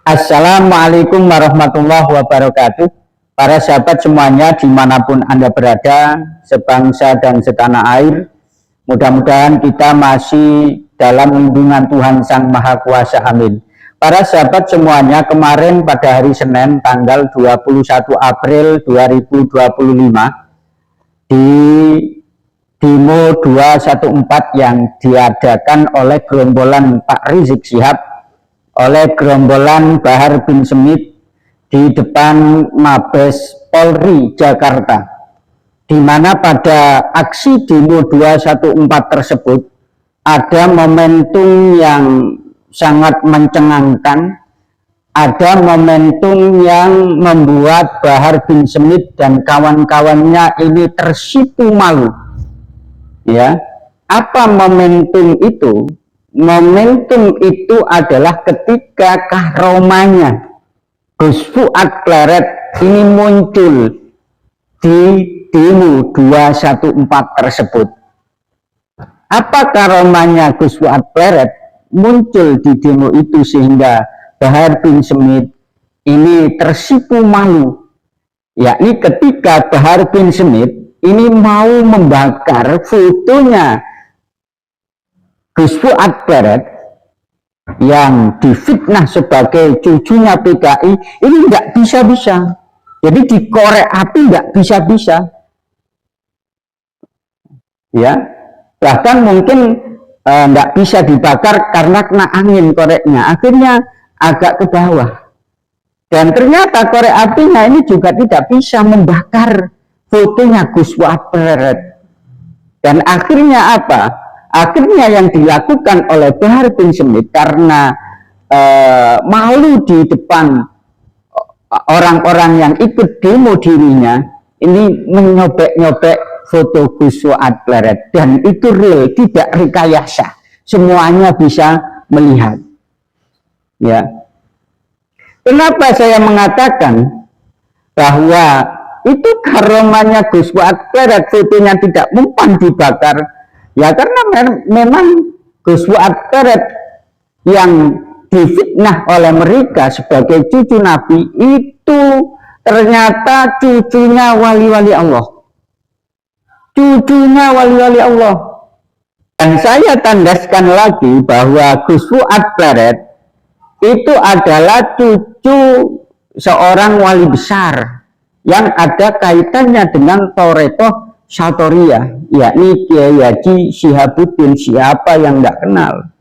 Assalamualaikum warahmatullahi wabarakatuh. Para sahabat semuanya dimanapun Anda berada, sebangsa dan setanah air, mudah-mudahan kita masih dalam lindungan Tuhan Sang Maha Kuasa. Amin. Para sahabat semuanya, kemarin pada hari Senin tanggal 21 April 2025 di Demo 214 yang diadakan oleh gerombolan Pak Rizik Syihab, oleh gerombolan Bahar bin Smith di depan Mabes Polri Jakarta, di mana pada aksi demo 214 tersebut ada momentum yang sangat mencengangkan, ada momentum yang membuat Bahar bin Smith dan kawan-kawannya ini tersipu malu. Ya, apa momentum itu? Momentum itu adalah ketika kahromanya Gus Fuad Pleret ini muncul di demo 214 tersebut. Apa karomanya Gus Fuad Pleret muncul di demo itu sehingga Bahar bin Smith ini tersipu malu? Yakni ketika Bahar bin Smith ini mau membakar fotonya Gus Fuad Pleret yang difitnah sebagai cucunya PKI, ini nggak bisa-bisa. Jadi dikorek api nggak bisa-bisa. Ya, bahkan mungkin nggak bisa dibakar karena kena angin koreknya. Akhirnya agak ke bawah. Dan ternyata korek apinya ini juga tidak bisa membakar fotonya Gus Fuad Pleret. Dan akhirnya apa? Akhirnya yang dilakukan oleh Bahar bin Smith karena malu di depan orang-orang yang ikut demo dirinya, ini menyobek-nyobek foto Gus Fuad Pleret, dan itu real, tidak rekayasa, semuanya bisa melihat. Ya, kenapa saya mengatakan bahwa itu karomanya Gus Fuad Pleret, fotonya tidak mempan dibakar? Ya karena memang Gus Fuad Pleret yang difitnah oleh mereka sebagai cucu Nabi itu ternyata cucunya wali-wali Allah. Cucunya wali-wali Allah. Dan saya tandaskan lagi bahwa Gus Fuad Pleret itu adalah cucu seorang wali besar yang ada kaitannya dengan Torekoh Syatoria, yakni Kiai Haji Syihabuddin. Siapa yang nggak kenal?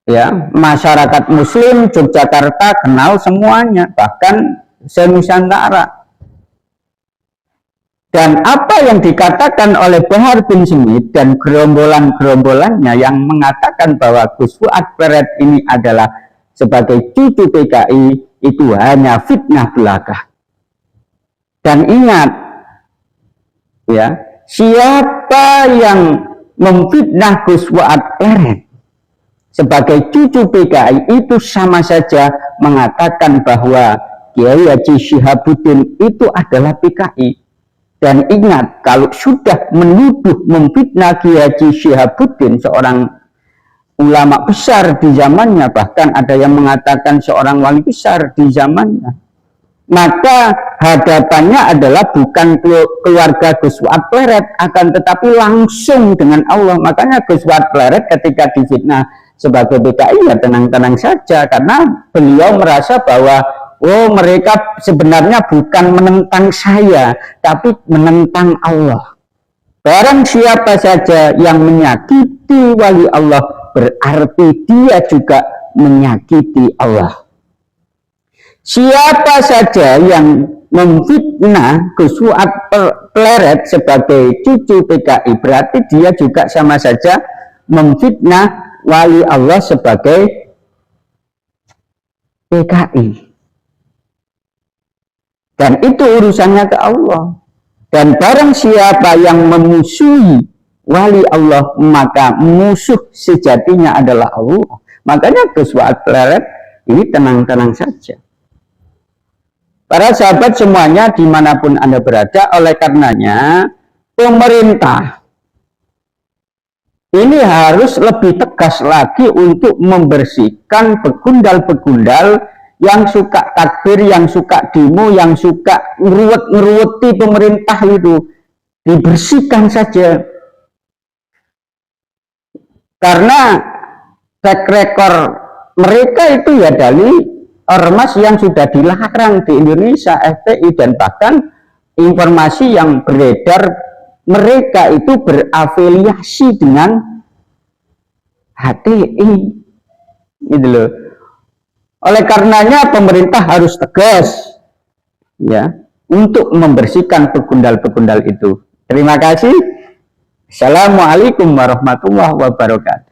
Ya, masyarakat Muslim Yogyakarta kenal semuanya, bahkan se-Nusantara. Dan apa yang dikatakan oleh Bahar bin Smith dan gerombolan-gerombolannya yang mengatakan bahwa Gus Fuad Pleret ini adalah sebagai cucu PKI, itu hanya fitnah belaka. Dan ingat, ya, siapa yang memfitnah Gus Fuad Pleret sebagai cucu PKI itu sama saja mengatakan bahwa Kiai Haji Syihabuddin itu adalah PKI. Dan ingat, kalau sudah menuduh memfitnah Kiai Haji Syihabuddin, seorang ulama besar di zamannya, bahkan ada yang mengatakan seorang wali besar di zamannya, maka hadapannya adalah bukan keluarga Gus Fuad Pleret, akan tetapi langsung dengan Allah. Makanya Gus Fuad Pleret ketika difitnah sebagai PKI ya tenang-tenang saja, karena beliau merasa bahwa oh, mereka sebenarnya bukan menentang saya, tapi menentang Allah. Barang siapa saja yang menyakiti wali Allah, berarti dia juga menyakiti Allah. Siapa saja yang memfitnah Gus Fuad Pleret sebagai cucu PKI, berarti dia juga sama saja memfitnah wali Allah sebagai PKI. Dan itu urusannya ke Allah. Dan barang siapa yang memusuhi wali Allah, maka musuh sejatinya adalah Allah. Makanya Gus Fuad Pleret ini tenang-tenang saja. Para sahabat semuanya dimanapun Anda berada, oleh karenanya pemerintah ini harus lebih tegas lagi untuk membersihkan begundal-begundal yang suka takbir, yang suka demo, yang suka ngeruwet-ngeruweti pemerintah itu. Dibersihkan saja. Karena track record mereka itu ya dari ormas yang sudah dilarang di Indonesia, FPI, dan bahkan informasi yang beredar mereka itu berafiliasi dengan HTI, gitu loh. Oleh karenanya pemerintah harus tegas ya untuk membersihkan begundal-begundal itu. Terima kasih. Assalamualaikum warahmatullahi wabarakatuh.